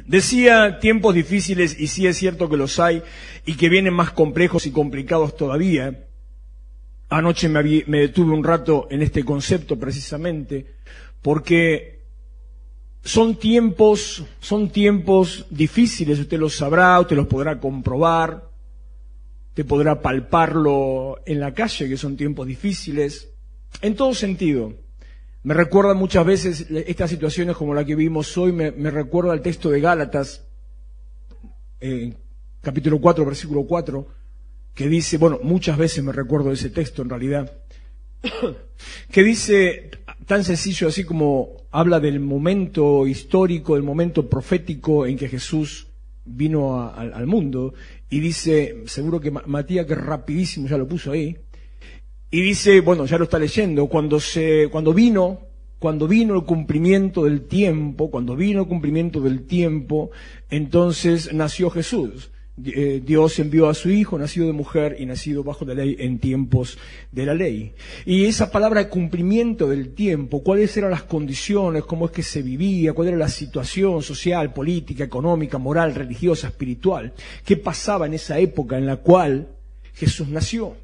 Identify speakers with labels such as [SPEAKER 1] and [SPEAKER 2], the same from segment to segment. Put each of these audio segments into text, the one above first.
[SPEAKER 1] Decía tiempos difíciles, y sí es cierto que los hay, y que vienen más complejos y complicados todavía. Anoche me detuve un rato en este concepto precisamente, porque son tiempos difíciles, usted los sabrá, usted los podrá comprobar, usted podrá palparlo en la calle, que son tiempos difíciles, en todo sentido. Me recuerda muchas veces estas situaciones como la que vimos hoy, me recuerda el texto de Gálatas, capítulo 4, versículo 4, que dice, bueno, muchas veces me recuerdo de ese texto en realidad, que dice tan sencillo así como habla del momento histórico, del momento profético en que Jesús vino al mundo, y dice, seguro que Matías, que rapidísimo ya lo puso ahí, y dice, bueno, ya lo está leyendo, cuando vino el cumplimiento del tiempo, entonces nació Jesús. Dios envió a su Hijo, nacido de mujer y nacido bajo la ley en tiempos de la ley. Y esa palabra de cumplimiento del tiempo, cuáles eran las condiciones, cómo es que se vivía, cuál era la situación social, política, económica, moral, religiosa, espiritual, qué pasaba en esa época en la cual Jesús nació.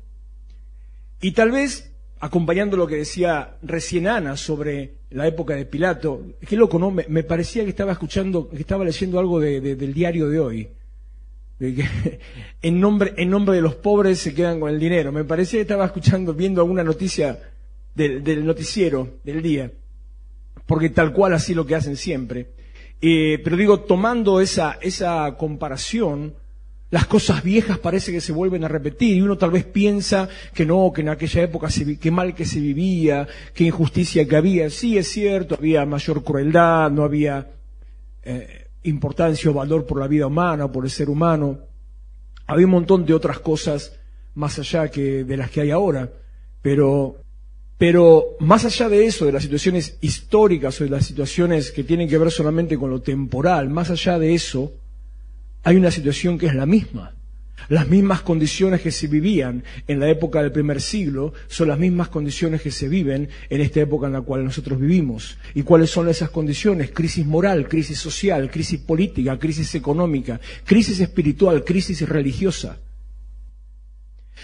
[SPEAKER 1] Y tal vez, acompañando lo que decía recién Ana sobre la época de Pilato, qué loco, ¿no? Me parecía que estaba leyendo algo del diario de hoy. De que en nombre de los pobres se quedan con el dinero. Me parecía que estaba viendo alguna noticia del noticiero del día. Porque tal cual así lo que hacen siempre. Pero digo, tomando esa comparación, las cosas viejas parece que se vuelven a repetir y uno tal vez piensa que no, que en aquella época qué mal que se vivía, qué injusticia que había. Sí, es cierto, había mayor crueldad, no había importancia o valor por la vida humana o por el ser humano. Había un montón de otras cosas más allá de las que hay ahora. Pero más allá de eso, de las situaciones históricas o de las situaciones que tienen que ver solamente con lo temporal, más allá de eso, hay una situación que es la misma. Las mismas condiciones que se vivían en la época del primer siglo son las mismas condiciones que se viven en esta época en la cual nosotros vivimos. ¿Y cuáles son esas condiciones? Crisis moral, crisis social, crisis política, crisis económica, crisis espiritual, crisis religiosa.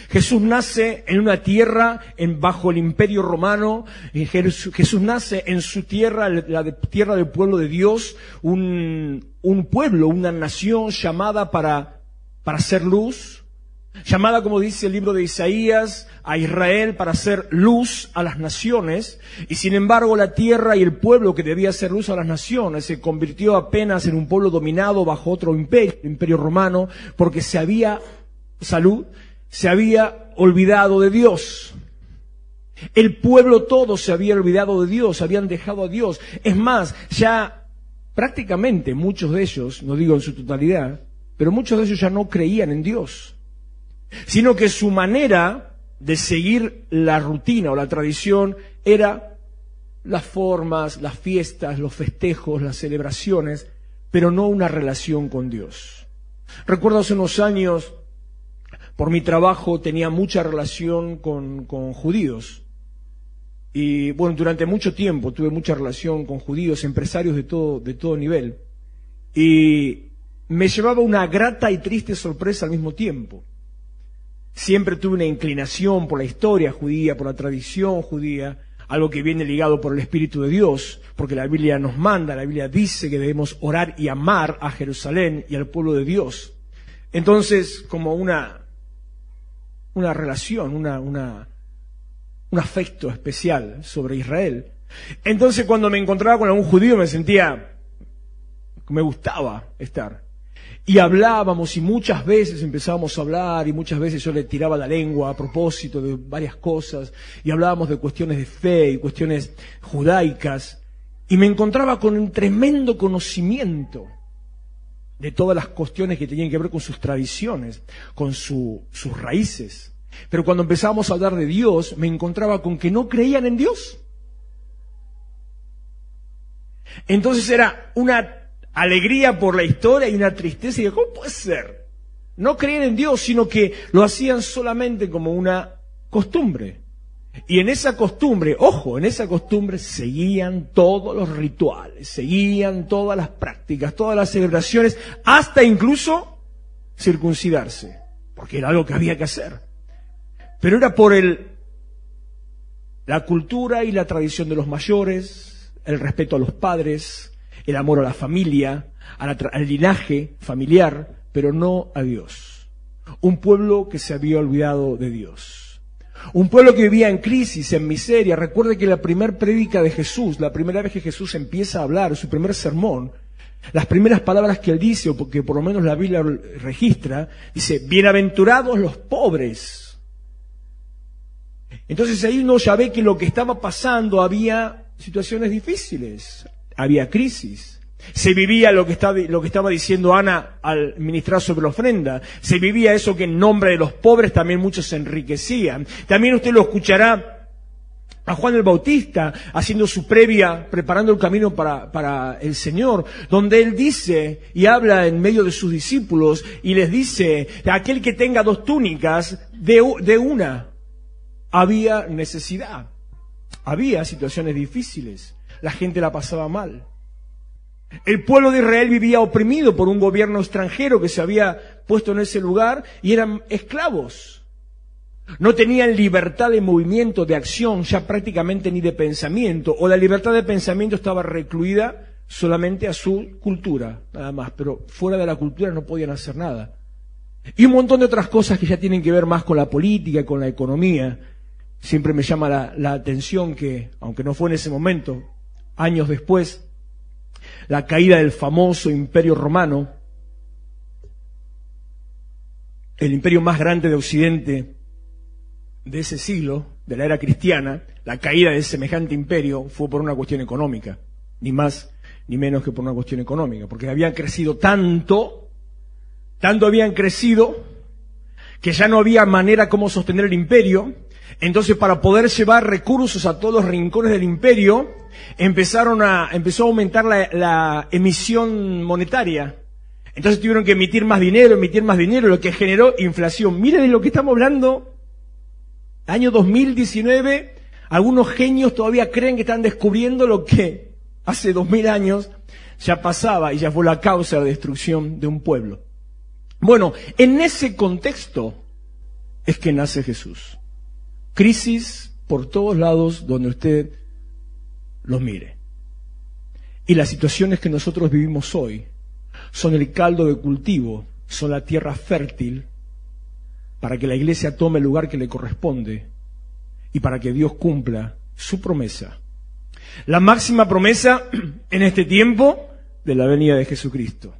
[SPEAKER 1] Jesús nace en una tierra bajo el Imperio Romano. Jesús nace en su tierra, la tierra del pueblo de Dios, un pueblo, una nación llamada para hacer luz, llamada, como dice el libro de Isaías, a Israel para hacer luz a las naciones, y sin embargo la tierra y el pueblo que debía hacer luz a las naciones se convirtió apenas en un pueblo dominado bajo otro imperio, el Imperio Romano, porque se había olvidado de Dios. El pueblo todo se había olvidado de Dios, habían dejado a Dios. Es más, ya prácticamente muchos de ellos, no digo en su totalidad, pero muchos de ellos ya no creían en Dios, sino que su manera de seguir la rutina o la tradición era las formas, las fiestas, los festejos, las celebraciones, pero no una relación con Dios. Recuerdo hace unos años, por mi trabajo tenía mucha relación con judíos. Y bueno, durante mucho tiempo tuve mucha relación con judíos, empresarios de todo nivel. Y me llevaba una grata y triste sorpresa al mismo tiempo. Siempre tuve una inclinación por la historia judía, por la tradición judía, algo que viene ligado por el Espíritu de Dios, porque la Biblia nos manda, la Biblia dice que debemos orar y amar a Jerusalén y al pueblo de Dios. Entonces, como una relación, un afecto especial sobre Israel. Entonces, cuando me encontraba con algún judío me gustaba estar. Y hablábamos y muchas veces empezábamos a hablar y muchas veces yo le tiraba la lengua a propósito de varias cosas y hablábamos de cuestiones de fe y cuestiones judaicas y me encontraba con un tremendo conocimiento de todas las cuestiones que tenían que ver con sus tradiciones, con sus raíces. Pero cuando empezábamos a hablar de Dios, me encontraba con que no creían en Dios. Entonces era una alegría por la historia y una tristeza. Y digo, ¿cómo puede ser? No creían en Dios, sino que lo hacían solamente como una costumbre. Y en esa costumbre, ojo, en esa costumbre seguían todos los rituales, seguían todas las prácticas, todas las celebraciones, hasta incluso circuncidarse, porque era algo que había que hacer. Pero era por la cultura y la tradición de los mayores, el respeto a los padres, el amor a la familia, al linaje familiar, pero no a Dios. Un pueblo que se había olvidado de Dios. Un pueblo que vivía en crisis, en miseria. Recuerde que la primera prédica de Jesús, la primera vez que Jesús empieza a hablar, su primer sermón, las primeras palabras que él dice, o porque por lo menos la Biblia registra, dice, bienaventurados los pobres. Entonces ahí uno ya ve que lo que estaba pasando, había situaciones difíciles, había crisis. Se vivía lo que estaba diciendo Ana al ministrar sobre la ofrenda. Se vivía eso que en nombre de los pobres también muchos se enriquecían. También usted lo escuchará a Juan el Bautista haciendo su previa, preparando el camino para el Señor, donde él dice y habla en medio de sus discípulos y les dice, aquel que tenga 2 túnicas, de una. Había necesidad, había situaciones difíciles, la gente la pasaba mal. El pueblo de Israel vivía oprimido por un gobierno extranjero que se había puesto en ese lugar y eran esclavos. No tenían libertad de movimiento, de acción, ya prácticamente ni de pensamiento, o la libertad de pensamiento estaba recluida solamente a su cultura, nada más, pero fuera de la cultura no podían hacer nada. Y un montón de otras cosas que ya tienen que ver más con la política, con la economía. Siempre me llama la atención que, aunque no fue en ese momento, años después, la caída del famoso Imperio Romano, el imperio más grande de Occidente de ese siglo, de la era cristiana, la caída de semejante imperio fue por una cuestión económica, ni más ni menos que por una cuestión económica, porque habían crecido tanto habían crecido, que ya no había manera como sostener el imperio. Entonces, para poder llevar recursos a todos los rincones del imperio, empezó a aumentar la emisión monetaria. Entonces tuvieron que emitir más dinero, lo que generó inflación. Mire de lo que estamos hablando, año 2019, algunos genios todavía creen que están descubriendo lo que hace 2000 años ya pasaba y ya fue la causa de la destrucción de un pueblo. Bueno, en ese contexto es que nace Jesús. Crisis por todos lados donde usted los mire. Y las situaciones que nosotros vivimos hoy son el caldo de cultivo, son la tierra fértil para que la iglesia tome el lugar que le corresponde y para que Dios cumpla su promesa. La máxima promesa en este tiempo de la venida de Jesucristo.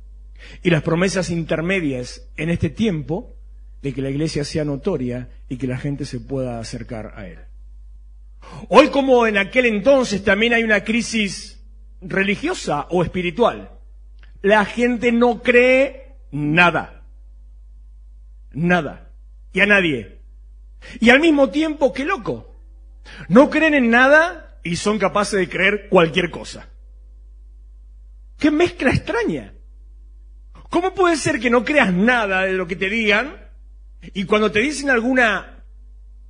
[SPEAKER 1] Y las promesas intermedias en este tiempo de que la iglesia sea notoria y que la gente se pueda acercar a él. Hoy, como en aquel entonces, también hay una crisis religiosa o espiritual. La gente no cree nada. Nada. Y a nadie. Y al mismo tiempo, qué loco. No creen en nada y son capaces de creer cualquier cosa. ¡Qué mezcla extraña! ¿Cómo puede ser que no creas nada de lo que te digan y cuando te dicen alguna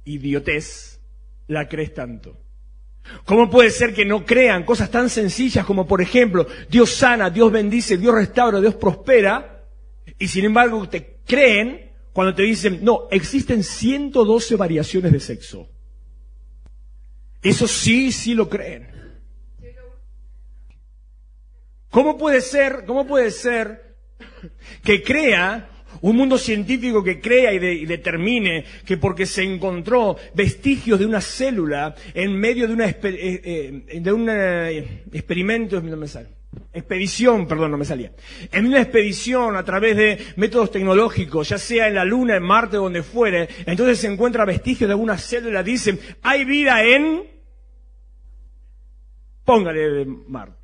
[SPEAKER 1] idiotez, la crees tanto? ¿Cómo puede ser que no crean cosas tan sencillas como, por ejemplo, Dios sana, Dios bendice, Dios restaura, Dios prospera, y sin embargo te creen cuando te dicen, no, existen 112 variaciones de sexo? Eso sí lo creen. ¿Cómo puede ser que crea un mundo científico que crea y determine que porque se encontró vestigios de una célula en medio de en una expedición a través de métodos tecnológicos, ya sea en la Luna, en Marte, donde fuere, entonces se encuentra vestigios de alguna célula, dicen, hay vida póngale Marte.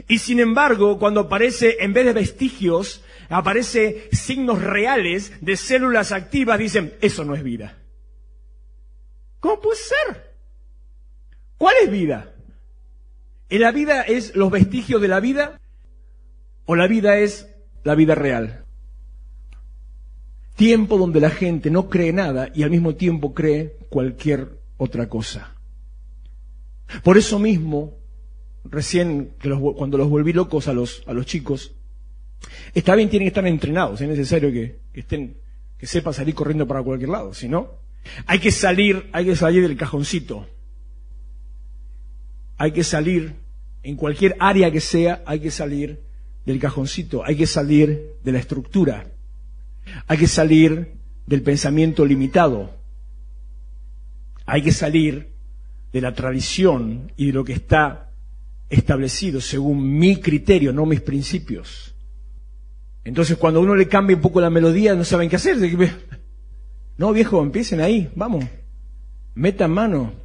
[SPEAKER 1] Y sin embargo, cuando aparece, en vez de vestigios, aparece signos reales de células activas, dicen, eso no es vida. ¿Cómo puede ser? ¿Cuál es vida? ¿La vida es los vestigios de la vida? ¿O la vida es la vida real? Tiempo donde la gente no cree nada y al mismo tiempo cree cualquier otra cosa. Por eso mismo, recién cuando los volví locos a los chicos, está bien, tienen que estar entrenados, es necesario que sepan salir corriendo para cualquier lado, si no, hay que salir del cajoncito. Hay que salir, en cualquier área que sea, hay que salir del cajoncito, hay que salir de la estructura, hay que salir del pensamiento limitado, hay que salir de la tradición y de lo que está establecido según mi criterio, no mis principios. Entonces, cuando a uno le cambia un poco la melodía, no saben qué hacer. No, viejo, empiecen ahí, vamos, metan mano.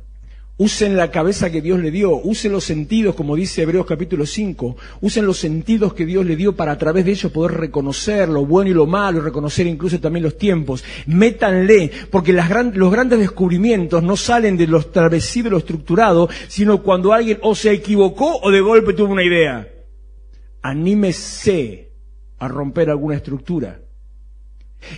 [SPEAKER 1] Usen la cabeza que Dios le dio, usen los sentidos, como dice Hebreos capítulo 5, usen los sentidos que Dios le dio para a través de ellos poder reconocer lo bueno y lo malo, y reconocer incluso también los tiempos. Métanle, porque los grandes descubrimientos no salen de lo establecido, lo estructurado, sino cuando alguien o se equivocó o de golpe tuvo una idea. Anímese a romper alguna estructura.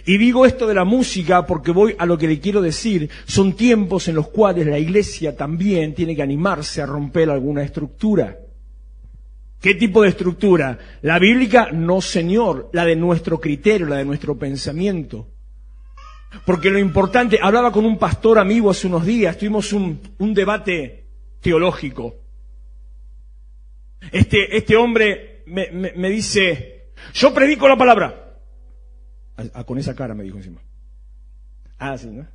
[SPEAKER 1] Y digo esto de la música porque voy a lo que le quiero decir. Son tiempos en los cuales la iglesia también tiene que animarse a romper alguna estructura. ¿Qué tipo de estructura? La bíblica, no señor, la de nuestro criterio, la de nuestro pensamiento. Porque lo importante, hablaba con un pastor amigo hace unos días, tuvimos un debate teológico. Este hombre me dice, yo predico la palabra. Con esa cara me dijo encima. Sí, ¿no?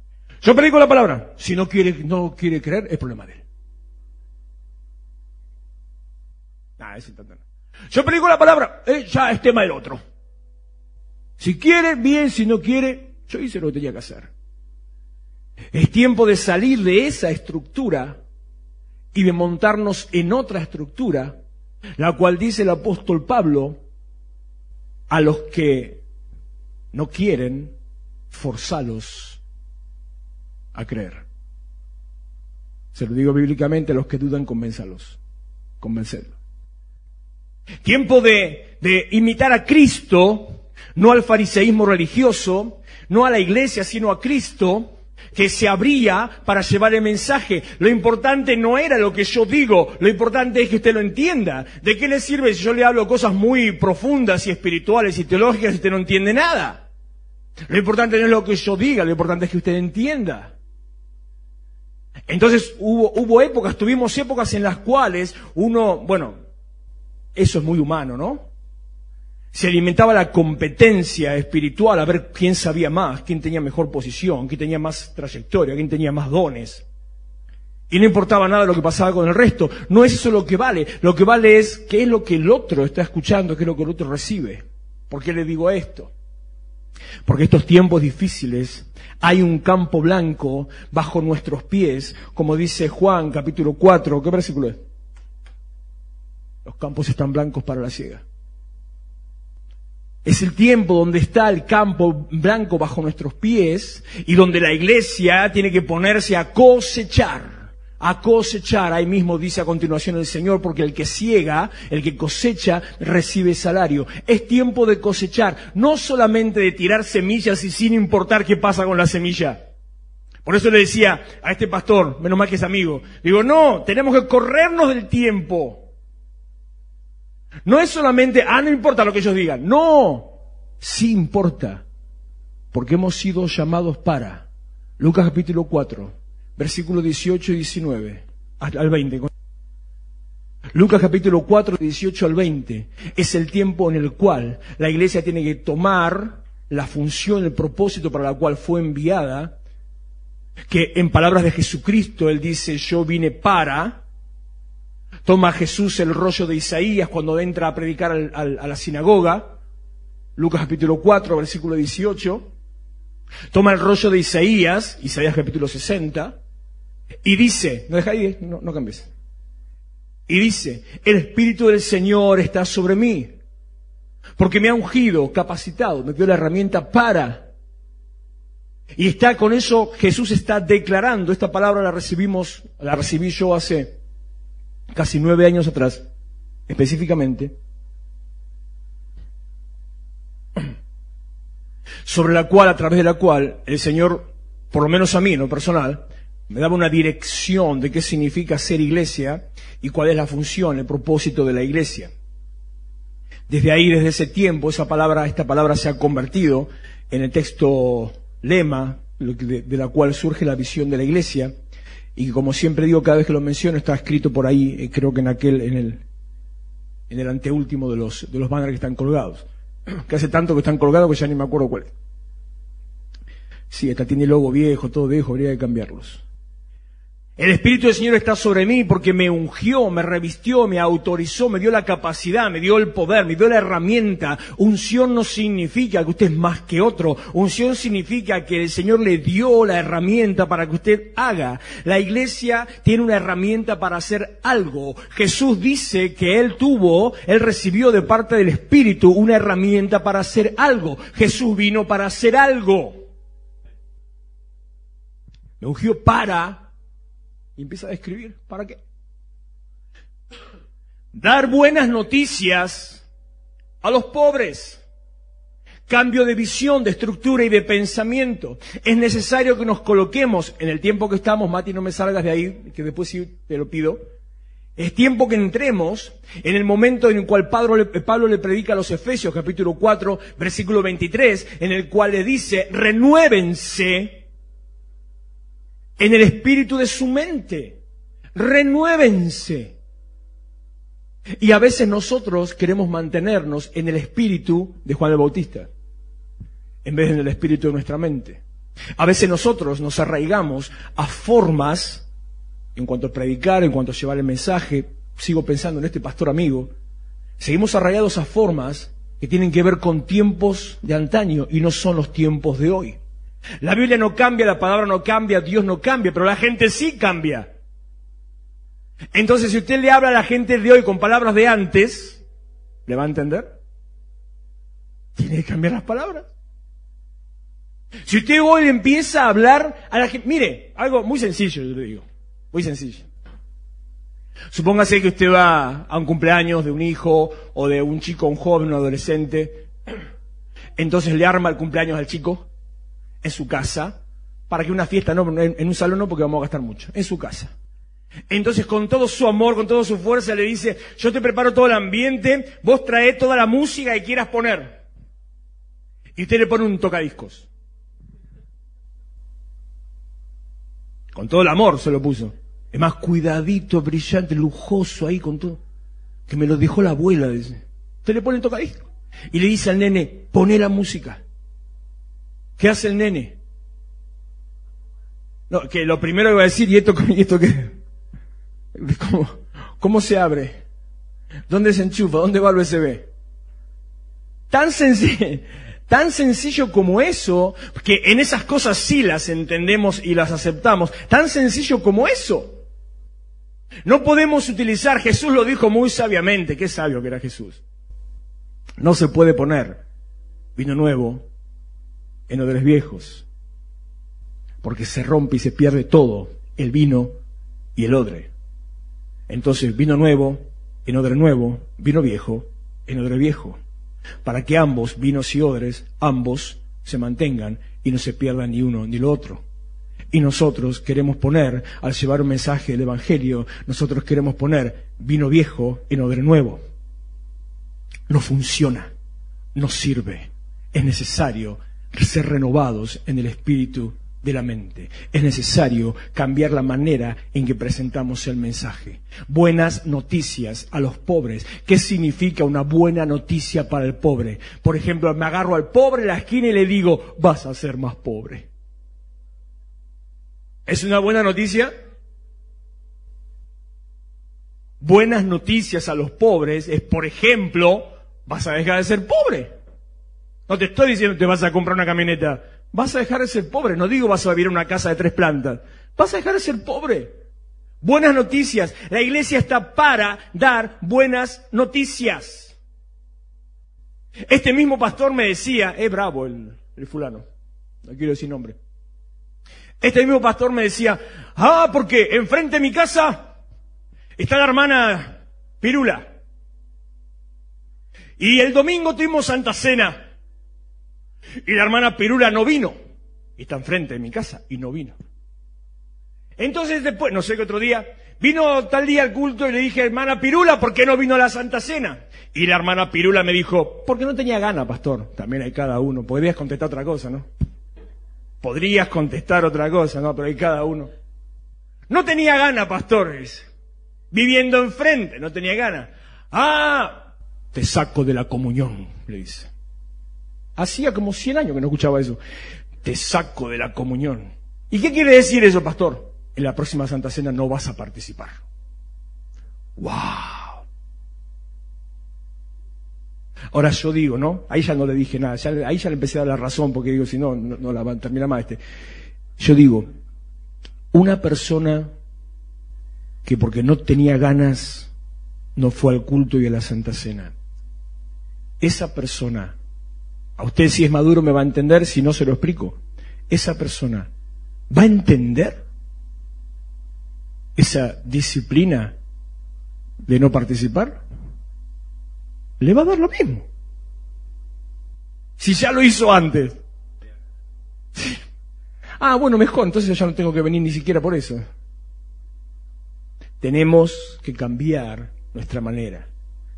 [SPEAKER 1] Yo predico la palabra. Si no quiere creer, es problema de él. Es instantáneo. Yo predico la palabra, ya es tema del otro. Si quiere, bien, si no quiere, yo hice lo que tenía que hacer. Es tiempo de salir de esa estructura y de montarnos en otra estructura, la cual dice el apóstol Pablo a los que no quieren, forzarlos a creer. Se lo digo bíblicamente, a los que dudan, convénzalos. Convencerlos. Tiempo de imitar a Cristo, no al fariseísmo religioso, no a la iglesia, sino a Cristo, que se abría para llevar el mensaje. Lo importante no era lo que yo digo, lo importante es que usted lo entienda. ¿De qué le sirve si yo le hablo cosas muy profundas y espirituales y teológicas y usted no entiende nada? Lo importante no es lo que yo diga, lo importante es que usted entienda. Entonces tuvimos épocas en las cuales eso es muy humano, ¿no? Se alimentaba la competencia espiritual, a ver quién sabía más, quién tenía mejor posición, quién tenía más trayectoria, quién tenía más dones. Y no importaba nada lo que pasaba con el resto. No es eso lo que vale. Lo que vale es qué es lo que el otro está escuchando, qué es lo que el otro recibe. ¿Por qué le digo esto? Porque estos tiempos difíciles, hay un campo blanco bajo nuestros pies, como dice Juan capítulo 4, ¿qué versículo es? Los campos están blancos para la siega. Es el tiempo donde está el campo blanco bajo nuestros pies y donde la iglesia tiene que ponerse a cosechar. Ahí mismo dice a continuación el Señor, porque el que siega, el que cosecha, recibe salario. Es tiempo de cosechar, no solamente de tirar semillas y sin importar qué pasa con la semilla. Por eso le decía a este pastor, menos mal que es amigo, digo, no, tenemos que corrernos del tiempo. No es solamente, no importa lo que ellos digan, no, sí importa, porque hemos sido llamados para, Lucas capítulo 4, versículos 18 y 19, al 20. Lucas capítulo 4, 18 al 20, es el tiempo en el cual la iglesia tiene que tomar la función, el propósito para la cual fue enviada, que en palabras de Jesucristo, Él dice, yo vine para, toma Jesús el rollo de Isaías cuando entra a predicar a la sinagoga, Lucas capítulo 4, versículo 18, toma el rollo de Isaías capítulo 60, y dice, no deja ahí, no cambies, y dice, el Espíritu del Señor está sobre mí, porque me ha ungido, capacitado, me dio la herramienta para, y está con eso, Jesús está declarando, esta palabra la recibí yo hace casi 9 años atrás, específicamente, sobre la cual, a través de la cual, el Señor, por lo menos a mí, en lo personal, me daba una dirección de qué significa ser iglesia y cuál es la función, el propósito de la iglesia. Desde ahí, desde ese tiempo, esta palabra se ha convertido en el texto lema de la cual surge la visión de la iglesia, y como siempre digo, cada vez que lo menciono, está escrito por ahí, creo que en el anteúltimo de los banners que están colgados, que hace tanto que están colgados que ya ni me acuerdo cuál es. Sí, esta tiene logo viejo, todo viejo, habría que cambiarlos. El Espíritu del Señor está sobre mí porque me ungió, me revistió, me autorizó, me dio la capacidad, me dio el poder, me dio la herramienta. Unción no significa que usted es más que otro. Unción significa que el Señor le dio la herramienta para que usted haga. La iglesia tiene una herramienta para hacer algo. Jesús dice que Él recibió de parte del Espíritu una herramienta para hacer algo. Jesús vino para hacer algo. Me ungió para... Y empieza a describir, ¿para qué? Dar buenas noticias a los pobres. Cambio de visión, de estructura y de pensamiento. Es necesario que nos coloquemos en el tiempo que estamos, Mati, no me salgas de ahí, que después sí te lo pido. Es tiempo que entremos en el momento en el cual Pablo le predica a los Efesios, capítulo 4, versículo 23, en el cual le dice, renuévense en el espíritu de su mente. Renuévense. Y a veces nosotros queremos mantenernos en el espíritu de Juan el Bautista, en vez de en el espíritu de nuestra mente. A veces nosotros nos arraigamos a formas, en cuanto a predicar, en cuanto a llevar el mensaje, sigo pensando en este pastor amigo, seguimos arraigados a formas que tienen que ver con tiempos de antaño y no son los tiempos de hoy. La Biblia no cambia, la palabra no cambia, Dios no cambia, pero la gente sí cambia. Entonces, si usted le habla a la gente de hoy con palabras de antes, ¿le va a entender? Tiene que cambiar las palabras. Si usted hoy empieza a hablar a la gente... Mire, algo muy sencillo, yo le digo. Muy sencillo. Supóngase que usted va a un cumpleaños de un hijo o de un chico, un joven, un adolescente. Entonces le arma el cumpleaños al chico en su casa, para que una fiesta, no, en un salón no, porque vamos a gastar mucho, en su casa. Entonces, con todo su amor, con toda su fuerza, le dice, yo te preparo todo el ambiente, vos trae toda la música que quieras poner. Y usted le pone un tocadiscos. Con todo el amor se lo puso. Es más, cuidadito, brillante, lujoso ahí con todo. Que me lo dejó la abuela, dice. Usted le pone el tocadiscos. Y le dice al nene, poné la música. ¿Qué hace el nene? No, que lo primero que va a decir, ¿y esto qué? ¿Cómo se abre? ¿Dónde se enchufa? ¿Dónde va el USB? Tan sencillo como eso, que en esas cosas sí las entendemos y las aceptamos, tan sencillo como eso. No podemos utilizar, Jesús lo dijo muy sabiamente, qué sabio que era Jesús. No se puede poner vino nuevo en odres viejos, porque se rompe y se pierde todo, el vino y el odre. Entonces, vino nuevo en odre nuevo, vino viejo en odre viejo, para que ambos, vinos y odres, ambos se mantengan y no se pierdan ni uno ni lo otro. Y nosotros queremos poner, al llevar un mensaje del Evangelio, nosotros queremos poner vino viejo en odre nuevo. No funciona, no sirve, es necesario ser renovados en el espíritu de la mente. Es necesario cambiar la manera en que presentamos el mensaje. Buenas noticias a los pobres. ¿Qué significa una buena noticia para el pobre? Por ejemplo, me agarro al pobre en la esquina y le digo, vas a ser más pobre. ¿Es una buena noticia? Buenas noticias a los pobres es, por ejemplo, vas a dejar de ser pobre. No te estoy diciendo que te vas a comprar una camioneta. Vas a dejar de ser pobre. No digo vas a vivir en una casa de 3 plantas. Vas a dejar de ser pobre. Buenas noticias. La iglesia está para dar buenas noticias. Este mismo pastor me decía, bravo el fulano. No quiero decir nombre. Este mismo pastor me decía, porque enfrente de mi casa está la hermana Pirula. Y el domingo tuvimos Santa Cena. Y la hermana Pirula no vino. Y está enfrente de mi casa y no vino. Entonces después, no sé qué otro día, vino tal día al culto y le dije, hermana Pirula, ¿por qué no vino a la Santa Cena? Y la hermana Pirula me dijo, porque no tenía ganas, pastor. También hay cada uno. Podrías contestar otra cosa, ¿no? Podrías contestar otra cosa, ¿no? Pero hay cada uno. No tenía ganas, pastor, dice. Viviendo enfrente, no tenía ganas. Ah, te saco de la comunión, le dice. Hacía como 100 años que no escuchaba eso. Te saco de la comunión. ¿Y qué quiere decir eso, pastor? En la próxima Santa Cena no vas a participar. ¡Wow! Ahora yo digo, ¿no? Ahí ya no le dije nada. Ahí ya le empecé a dar la razón porque digo, si no, no la va a terminar más este. Yo digo, una persona que porque no tenía ganas no fue al culto y a la Santa Cena. Esa persona, a usted si es maduro me va a entender, si no se lo explico. Esa persona va a entender esa disciplina de no participar. Le va a dar lo mismo. Si ya lo hizo antes. Ah, bueno, mejor, entonces ya no tengo que venir ni siquiera por eso. Tenemos que cambiar nuestra manera.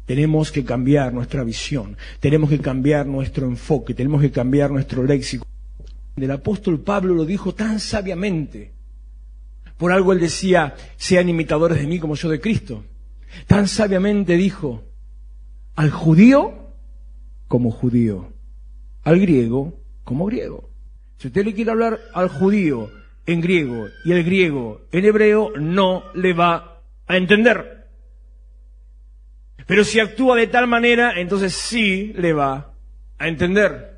[SPEAKER 1] Tenemos que cambiar nuestra visión. Tenemos que cambiar nuestro enfoque. Tenemos que cambiar nuestro léxico. El apóstol Pablo lo dijo tan sabiamente. Por algo él decía, sean imitadores de mí como yo de Cristo. Tan sabiamente dijo, al judío como judío, al griego como griego. Si usted le quiere hablar al judío en griego y al griego en hebreo, no le va a entender. Pero si actúa de tal manera, entonces sí le va a entender.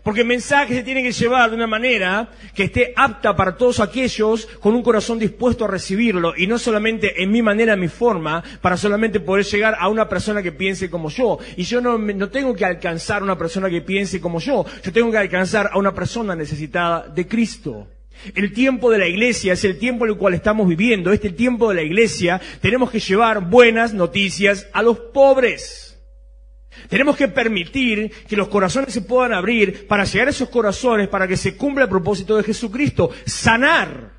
[SPEAKER 1] Porque el mensaje se tiene que llevar de una manera que esté apta para todos aquellos con un corazón dispuesto a recibirlo y no solamente en mi manera, en mi forma, para solamente poder llegar a una persona que piense como yo. Y yo no tengo que alcanzar a una persona que piense como yo tengo que alcanzar a una persona necesitada de Cristo. El tiempo de la iglesia es el tiempo en el cual estamos viviendo. Este tiempo de la iglesia tenemos que llevar buenas noticias a los pobres. Tenemos que permitir que los corazones se puedan abrir para llegar a esos corazones, para que se cumpla el propósito de Jesucristo, sanar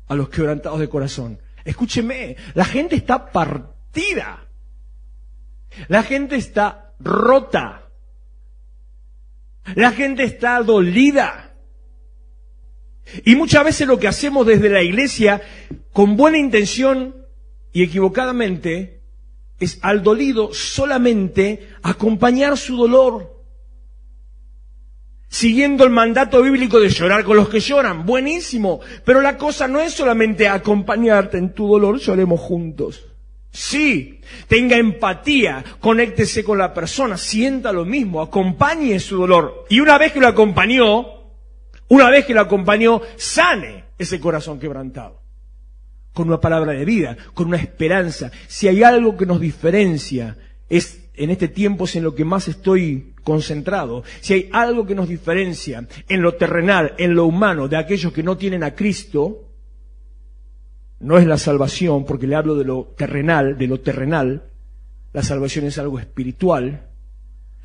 [SPEAKER 1] a los quebrantados de corazón. Escúcheme, la gente está partida, la gente está rota, la gente está dolida. Y muchas veces lo que hacemos desde la iglesia, con buena intención y equivocadamente, es al dolido solamente acompañar su dolor, siguiendo el mandato bíblico de llorar con los que lloran. Buenísimo, pero la cosa no es solamente acompañarte en tu dolor, lloremos juntos. Sí, tenga empatía, conéctese con la persona, sienta lo mismo, acompañe su dolor. Y una vez que lo acompañó, sane ese corazón quebrantado. Con una palabra de vida, con una esperanza. Si hay algo que nos diferencia, es en este tiempo es en lo que más estoy concentrado. Si hay algo que nos diferencia en lo terrenal, en lo humano, de aquellos que no tienen a Cristo, no es la salvación, porque le hablo de lo terrenal. La salvación es algo espiritual.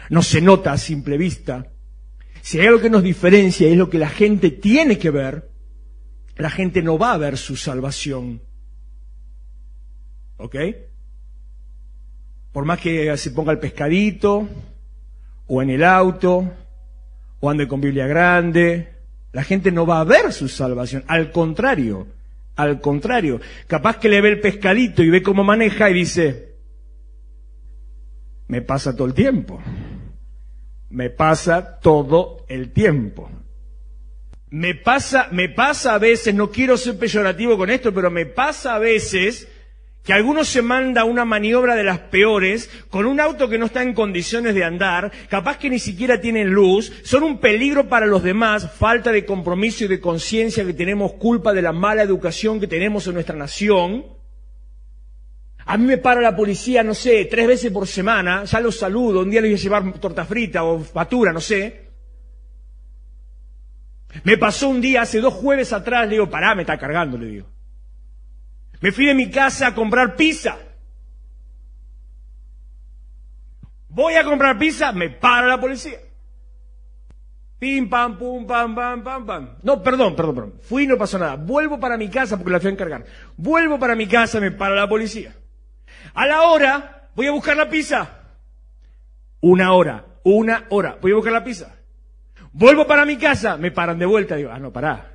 [SPEAKER 1] No se nota a simple vista. Si hay algo que nos diferencia, es lo que la gente tiene que ver. La gente no va a ver su salvación. ¿Ok? Por más que se ponga el pescadito, o en el auto, o ande con Biblia grande, la gente no va a ver su salvación. Al contrario. Capaz que le ve el pescadito y ve cómo maneja y dice, me pasa todo el tiempo. Me pasa todo el tiempo. Me pasa a veces, no quiero ser peyorativo con esto, pero me pasa a veces que alguno se manda una maniobra de las peores con un auto que no está en condiciones de andar, capaz que ni siquiera tienen luz, son un peligro para los demás, falta de compromiso y de conciencia que tenemos, culpa de la mala educación que tenemos en nuestra nación. A mí me para la policía, no sé, 3 veces por semana, ya los saludo, un día les voy a llevar torta frita o factura, no sé. Me pasó un día, hace 2 jueves atrás, le digo, pará, me está cargando, le digo. Me fui de mi casa a comprar pizza. Voy a comprar pizza, me para la policía. Pim, pam, pum, pam, pam, pam, pam. No, perdón. Fui y no pasó nada. Vuelvo para mi casa porque la fui a encargar. Vuelvo para mi casa, me para la policía. A la hora, voy a buscar la pizza. Una hora. Voy a buscar la pizza. Vuelvo para mi casa, me paran de vuelta. Digo, no, pará.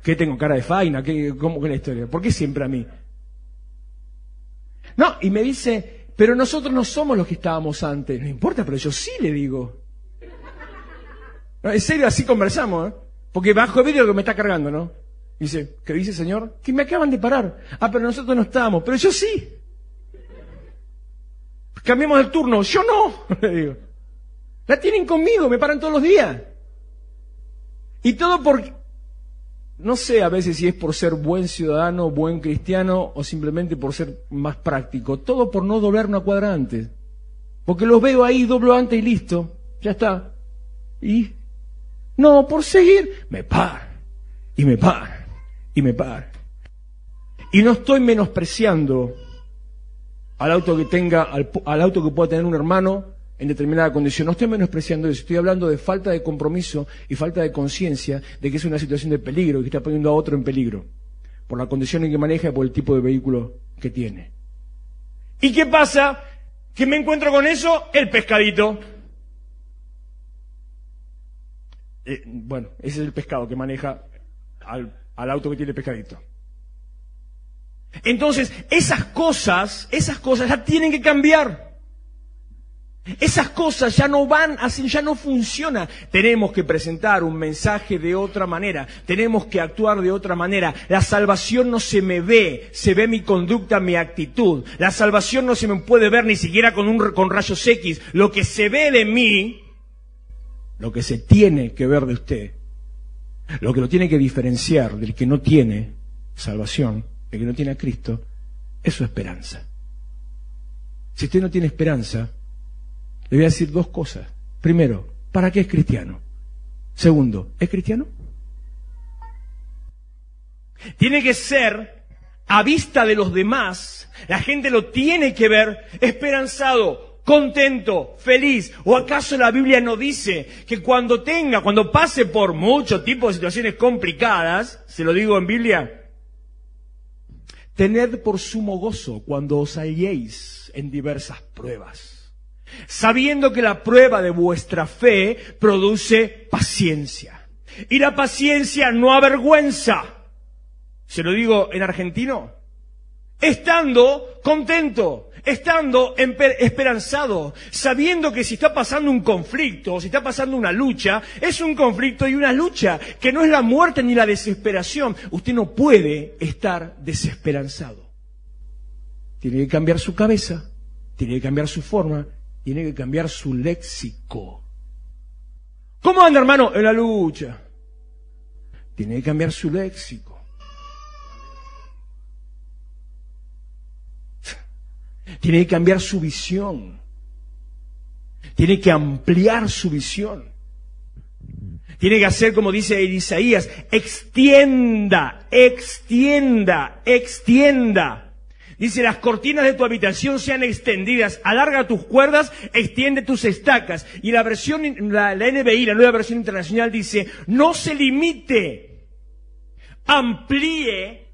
[SPEAKER 1] ¿Qué tengo cara de faina? ¿Cómo que es la historia? ¿Por qué siempre a mí? No, y me dice, pero nosotros no somos los que estábamos antes. No importa, pero yo sí le digo. No, en serio, así conversamos, ¿eh? Porque bajo el vídeo que me está cargando, ¿no? Dice, ¿qué dice, señor? Que me acaban de parar. Ah, pero nosotros no estábamos. Pero yo sí. Cambiamos el turno. Yo no, le digo. La tienen conmigo, me paran todos los días. Y todo porque... No sé a veces si es por ser buen ciudadano, buen cristiano o simplemente por ser más práctico. Todo por no doblar una cuadra antes. Porque los veo ahí, doblo antes y listo. Ya está. Y... No, por seguir, me paran. Y me paran. Y me paran. Y no estoy menospreciando al auto que tenga, al auto que pueda tener un hermano en determinada condición. No estoy menospreciando eso, estoy hablando de falta de compromiso y falta de conciencia de que es una situación de peligro y que está poniendo a otro en peligro por la condición en que maneja y por el tipo de vehículo que tiene. ¿Y qué pasa? ¿Que me encuentro con eso? El pescadito. Bueno, ese es el pescado que maneja al auto que tiene el pescadito. Entonces, esas cosas ya tienen que cambiar. Esas cosas ya no van así, ya no funciona. Tenemos que presentar un mensaje de otra manera. Tenemos que actuar de otra manera. La salvación no se me ve, se ve mi conducta, mi actitud. La salvación no se me puede ver ni siquiera con rayos X. Lo que se ve de mí, lo que se tiene que ver de usted, lo que lo tiene que diferenciar del que no tiene salvación, el que no tiene a Cristo, es su esperanza. Si usted no tiene esperanza, le voy a decir dos cosas. Primero, ¿para qué es cristiano? Segundo, ¿es cristiano? Tiene que ser a vista de los demás. La gente lo tiene que ver esperanzado, contento, feliz. ¿O acaso la Biblia no dice que cuando pase por muchos tipos de situaciones complicadas, se lo digo en Biblia, tened por sumo gozo cuando os halléis en diversas pruebas, sabiendo que la prueba de vuestra fe produce paciencia. Y la paciencia no avergüenza. Se lo digo en argentino. Estando contento, estando esperanzado, sabiendo que si está pasando un conflicto, si está pasando una lucha, es un conflicto y una lucha, que no es la muerte ni la desesperación. Usted no puede estar desesperanzado. Tiene que cambiar su cabeza, tiene que cambiar su forma, tiene que cambiar su léxico. ¿Cómo anda, hermano? En la lucha. Tiene que cambiar su léxico. Tiene que cambiar su visión. Tiene que ampliar su visión. Tiene que hacer como dice Isaías, extienda. Dice, las cortinas de tu habitación sean extendidas, alarga tus cuerdas, extiende tus estacas. Y la NBI, la nueva versión internacional, dice, no se limite, amplíe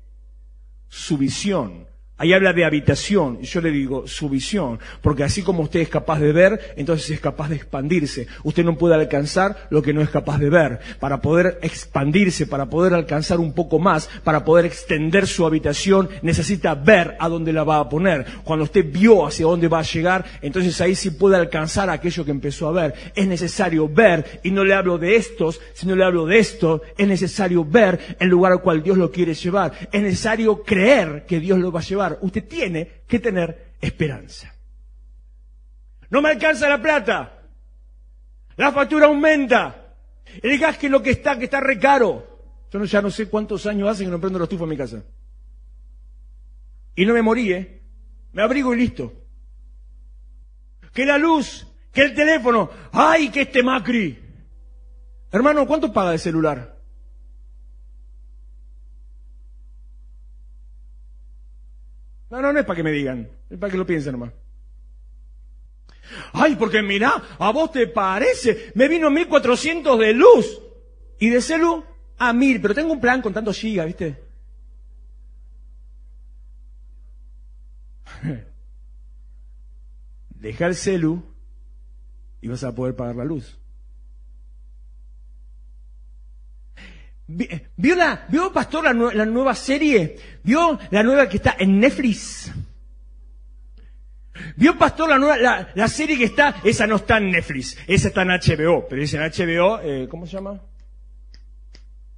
[SPEAKER 1] su visión. Ahí habla de habitación, y yo le digo su visión, porque así como usted es capaz de ver, entonces es capaz de expandirse. Usted no puede alcanzar lo que no es capaz de ver. Para poder expandirse, para poder alcanzar un poco más, para poder extender su habitación, necesita ver a dónde la va a poner. Cuando usted vio hacia dónde va a llegar, entonces ahí sí puede alcanzar aquello que empezó a ver. Es necesario ver, y no le hablo de estos, sino le hablo de esto. Es necesario ver el lugar al cual Dios lo quiere llevar. Es necesario creer que Dios lo va a llevar. Usted tiene que tener esperanza. No me alcanza la plata. La factura aumenta. El gas que está re caro. Yo ya no sé cuántos años hace que no prendo la estufa en mi casa. Y no me morí, Me abrigo y listo. Que la luz, que el teléfono. ¡Ay, que este Macri! Hermano, ¿cuánto paga de celular? No es para que me digan, es para que lo piensen nomás. Ay, porque mirá, a vos te parece, me vino 1400 de luz. Y de celu a 1000, pero tengo un plan con tantos gigas, ¿viste? Deja el celu y vas a poder pagar la luz. ¿Vio Pastor la nueva serie? ¿Vio la nueva que está en Netflix? ¿Vio Pastor la serie que está? Esa no está en Netflix, esa está en HBO, pero dice en HBO, ¿cómo se llama?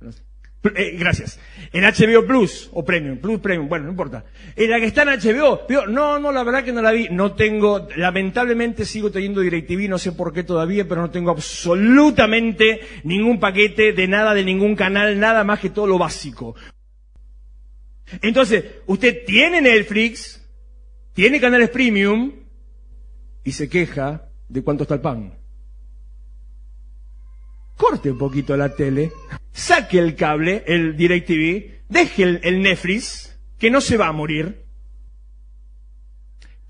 [SPEAKER 1] No sé. Gracias. En HBO Plus o Premium, bueno, no importa. La que está en HBO, no, la verdad que no la vi. No tengo, lamentablemente sigo teniendo DirecTV, no sé por qué todavía, pero no tengo absolutamente ningún paquete de nada, de ningún canal, nada más que todo lo básico. Entonces, usted tiene Netflix, tiene canales Premium y se queja de cuánto está el pan. Corte un poquito la tele, saque el cable, el DirecTV, deje el Netflix, que no se va a morir.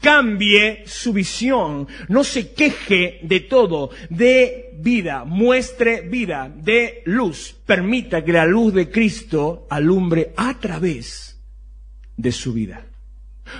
[SPEAKER 1] Cambie su visión, no se queje de todo, de vida, muestre vida, de luz. Permita que la luz de Cristo alumbre a través de su vida.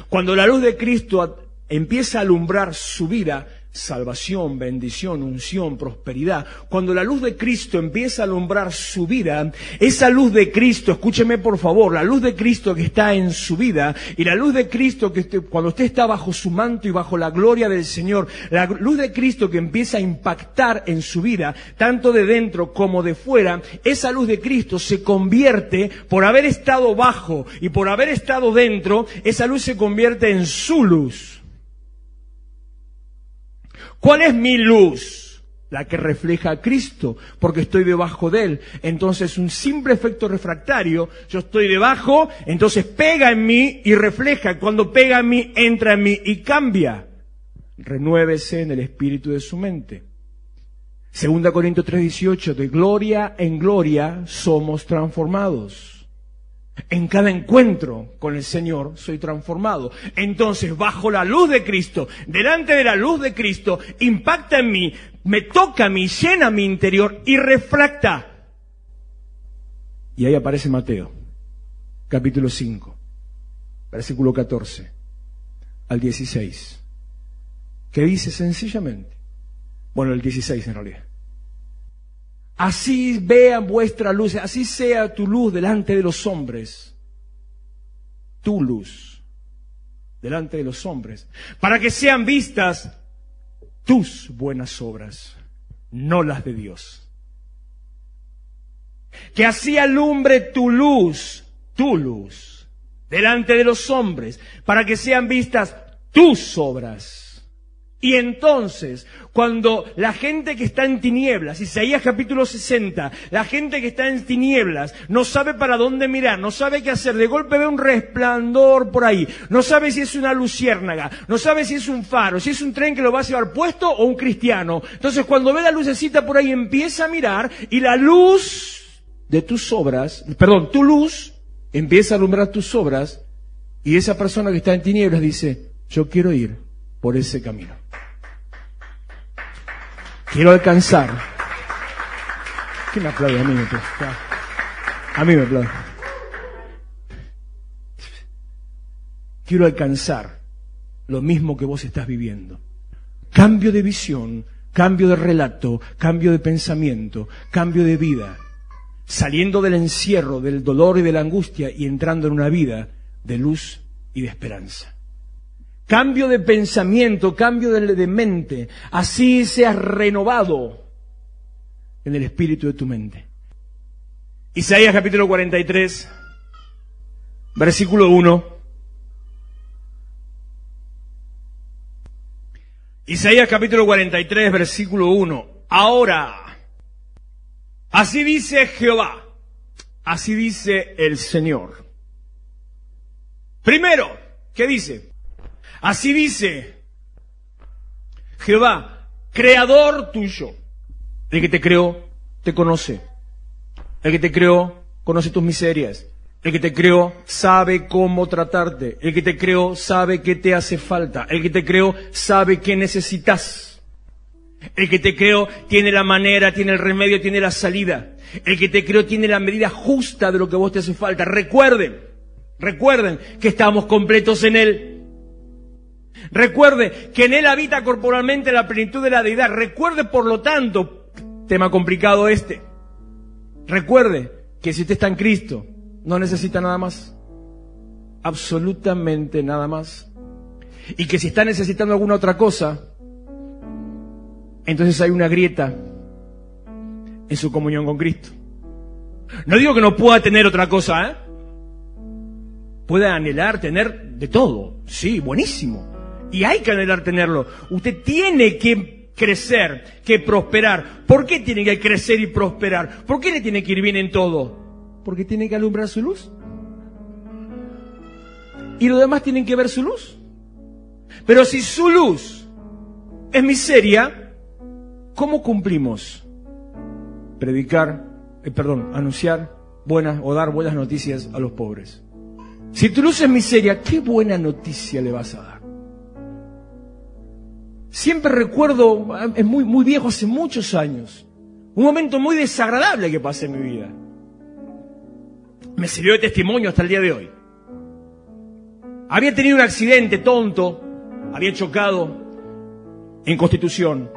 [SPEAKER 1] Cuando la luz de Cristo empieza a alumbrar su vida, salvación, bendición, unción, prosperidad. Cuando la luz de Cristo empieza a alumbrar su vida, esa luz de Cristo, escúcheme por favor, la luz de Cristo que está en su vida y la luz de Cristo cuando usted está bajo su manto y bajo la gloria del Señor, la luz de Cristo que empieza a impactar en su vida, tanto de dentro como de fuera, esa luz de Cristo se convierte, por haber estado bajo y por haber estado dentro, esa luz se convierte en su luz. ¿Cuál es mi luz? La que refleja a Cristo, porque estoy debajo de Él. Entonces, un simple efecto refractario, yo estoy debajo, entonces pega en mí y refleja. Cuando pega en mí, entra en mí y cambia. Renuévese en el espíritu de su mente. 2 Corintios 3:18, de gloria en gloria somos transformados. En cada encuentro con el Señor soy transformado. Entonces, bajo la luz de Cristo, delante de la luz de Cristo, impacta en mí, me toca a mí, llena mi interior y refracta. Y ahí aparece Mateo, capítulo 5, versículo 14 al 16, que dice sencillamente, bueno, el 16 en realidad. Así vean vuestra luz, así sea tu luz delante de los hombres, tu luz delante de los hombres, para que sean vistas tus buenas obras, no las de Dios. Que así alumbre tu luz, delante de los hombres, para que sean vistas tus obras. Y entonces, cuando la gente que está en tinieblas, Isaías capítulo 60, la gente que está en tinieblas no sabe para dónde mirar, no sabe qué hacer, de golpe ve un resplandor por ahí, no sabe si es una luciérnaga, no sabe si es un faro, si es un tren que lo va a llevar puesto o un cristiano. Entonces, cuando ve la lucecita por ahí, empieza a mirar y la luz de tus obras, tu luz, empieza a alumbrar tus obras y esa persona que está en tinieblas dice, yo quiero ir por ese camino. Quiero alcanzar. ¿Quién me aplaude? A mí me aplaude. A mí me aplaude. Quiero alcanzar lo mismo que vos estás viviendo. Cambio de visión, cambio de relato, cambio de pensamiento, cambio de vida. Saliendo del encierro, del dolor y de la angustia y entrando en una vida de luz y de esperanza. Cambio de pensamiento, cambio de mente. Así seas renovado en el espíritu de tu mente. Isaías capítulo 43, versículo 1. Isaías capítulo 43, versículo 1. Ahora, así dice Jehová, así dice el Señor. Primero, ¿qué dice? Así dice Jehová, creador tuyo. El que te creó, te conoce. El que te creó, conoce tus miserias. El que te creó, sabe cómo tratarte. El que te creó, sabe qué te hace falta. El que te creó, sabe qué necesitas. El que te creó tiene la manera, tiene el remedio, tiene la salida. El que te creó tiene la medida justa de lo que a vos te hace falta. Recuerden que estamos completos en Él. Recuerde que en Él habita corporalmente la plenitud de la deidad. Recuerde, por lo tanto, tema complicado este. Recuerde que si usted está en Cristo, no necesita nada más. Absolutamente nada más. Y que si está necesitando alguna otra cosa, entonces hay una grieta en su comunión con Cristo. No digo que no pueda tener otra cosa, ¿eh? Puede anhelar tener de todo. Sí, buenísimo. Y hay que anhelar tenerlo. Usted tiene que crecer, que prosperar. ¿Por qué tiene que crecer y prosperar? ¿Por qué le tiene que ir bien en todo? Porque tiene que alumbrar su luz. Y los demás tienen que ver su luz. Pero si su luz es miseria, ¿cómo cumplimos? Anunciar buenas o dar buenas noticias a los pobres. Si tu luz es miseria, ¿qué buena noticia le vas a dar? Siempre recuerdo, es muy viejo, hace muchos años, un momento muy desagradable que pasé en mi vida. Me sirvió de testimonio hasta el día de hoy. Había tenido un accidente tonto, había chocado en Constitución.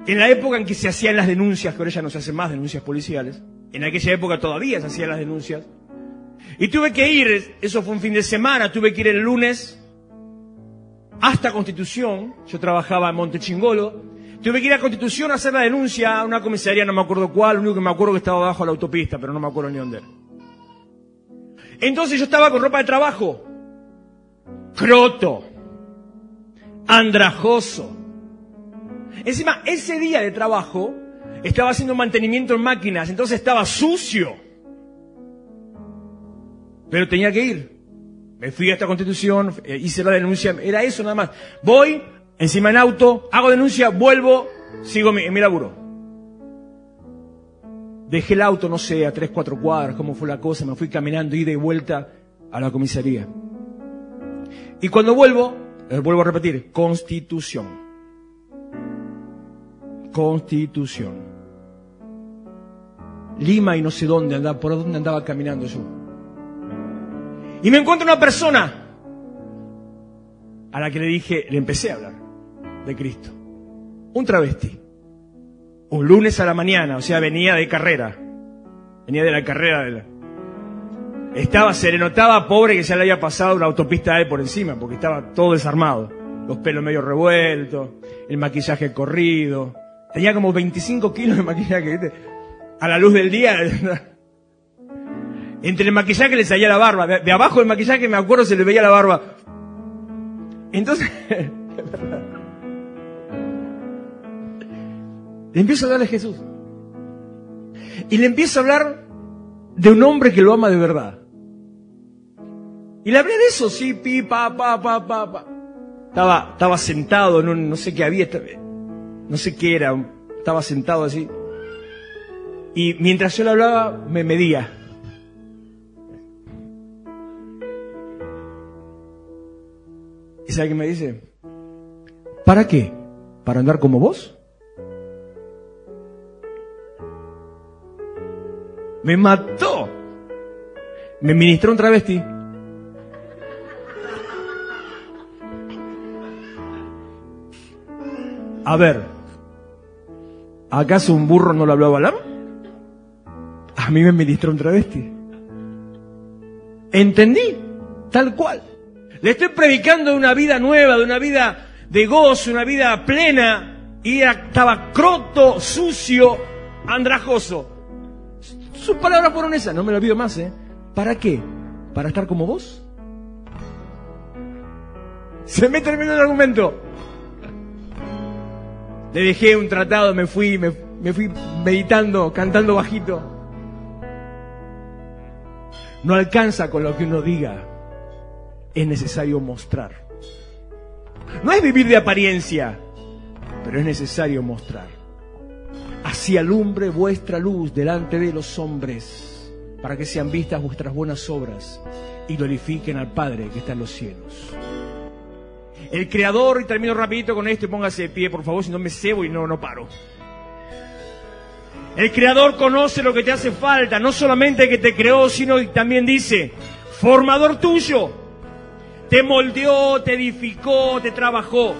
[SPEAKER 1] En la época en que se hacían las denuncias, que ahora ya no se hacen más denuncias policiales, en aquella época todavía se hacían las denuncias. Y tuve que ir, eso fue un fin de semana, tuve que ir el lunes hasta Constitución. Yo trabajaba en Montechingolo. Tuve que ir a Constitución a hacer la denuncia a una comisaría, no me acuerdo cuál, lo único que me acuerdo que estaba abajo de la autopista, pero no me acuerdo ni dónde era. Entonces yo estaba con ropa de trabajo, croto, andrajoso. Encima, ese día de trabajo estaba haciendo mantenimiento en máquinas, entonces estaba sucio. Pero tenía que ir. Me fui a esta Constitución, hice la denuncia, era eso nada más. Voy, encima en auto, hago denuncia, vuelvo, sigo mi laburo. Dejé el auto, no sé, a 3-4 cuadras, cómo fue la cosa, me fui caminando, ida y vuelta a la comisaría. Y cuando vuelvo a repetir, Constitución. Lima y no sé dónde andaba, por dónde andaba caminando yo. Y me encuentro una persona a la que le empecé a hablar de Cristo. Un travesti. Un lunes a la mañana, o sea, venía de carrera. Venía de la carrera. Se le notaba pobre que se le había pasado una autopista a él por encima, porque estaba todo desarmado. Los pelos medio revueltos, el maquillaje corrido. Tenía como 25 kilos de maquillaje, ¿viste? A la luz del día. Entre el maquillaje le salía la barba. De abajo del maquillaje, me acuerdo, se le veía la barba. Entonces, le empiezo a hablar de Jesús. Y le empiezo a hablar de un hombre que lo ama de verdad. Y le hablé de eso, sí, pa. Estaba sentado en un, no sé qué había, no sé qué era, estaba sentado así. Y mientras yo le hablaba, me medía. ¿Y sabe qué me dice? ¿Para qué? ¿Para andar como vos? Me mató. Me ministró un travesti. A ver, ¿acaso un burro no lo hablaba Balaam? A mí me ministró un travesti. Entendí, tal cual. Le estoy predicando de una vida nueva, de una vida de gozo, una vida plena. Y estaba croto, sucio, andrajoso. Sus palabras fueron esas, no me lo olvido más, ¿eh? ¿Para qué? ¿Para estar como vos? Se me terminó el argumento. Le dejé un tratado, me fui meditando, cantando bajito. No alcanza con lo que uno diga. Es necesario mostrar. No es vivir de apariencia, pero es necesario mostrar. Así alumbre vuestra luz delante de los hombres, para que sean vistas vuestras buenas obras y glorifiquen al Padre que está en los cielos. El Creador, y termino rapidito con esto y póngase de pie, por favor, si no me cebo y no paro. El Creador conoce lo que te hace falta, no solamente que te creó, sino que también dice, formador tuyo, te moldeó, te edificó, te trabajó.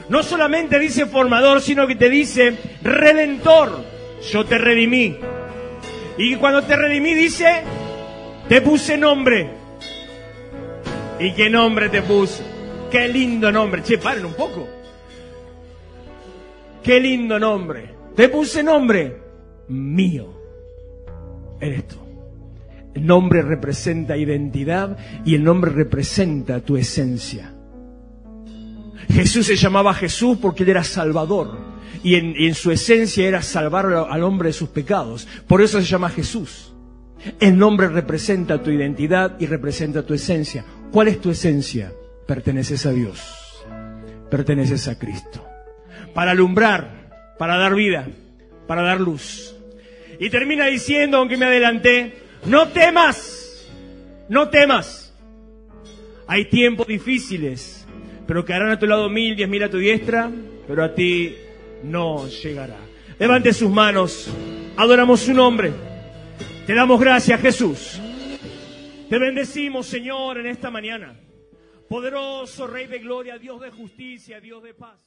[SPEAKER 1] No solamente dice formador, sino que te dice redentor, yo te redimí. Y cuando te redimí dice, te puse nombre. ¿Y qué nombre te puse? Qué lindo nombre. Che, paren un poco. Qué lindo nombre. Te puse nombre mío. Eres tú. El nombre representa identidad y el nombre representa tu esencia. Jesús se llamaba Jesús porque Él era Salvador y en su esencia era salvar al hombre de sus pecados. Por eso se llama Jesús. El nombre representa tu identidad y representa tu esencia. ¿Cuál es tu esencia? Perteneces a Dios. Perteneces a Cristo. Para alumbrar, para dar vida, para dar luz. Y termina diciendo, aunque me adelanté, no temas, no temas. Hay tiempos difíciles, pero quedarán a tu lado 1000, 10.000 a tu diestra, pero a ti no llegará. Levante sus manos, adoramos su nombre. Te damos gracias, Jesús. Te bendecimos, Señor, en esta mañana. Poderoso Rey de Gloria, Dios de justicia, Dios de paz.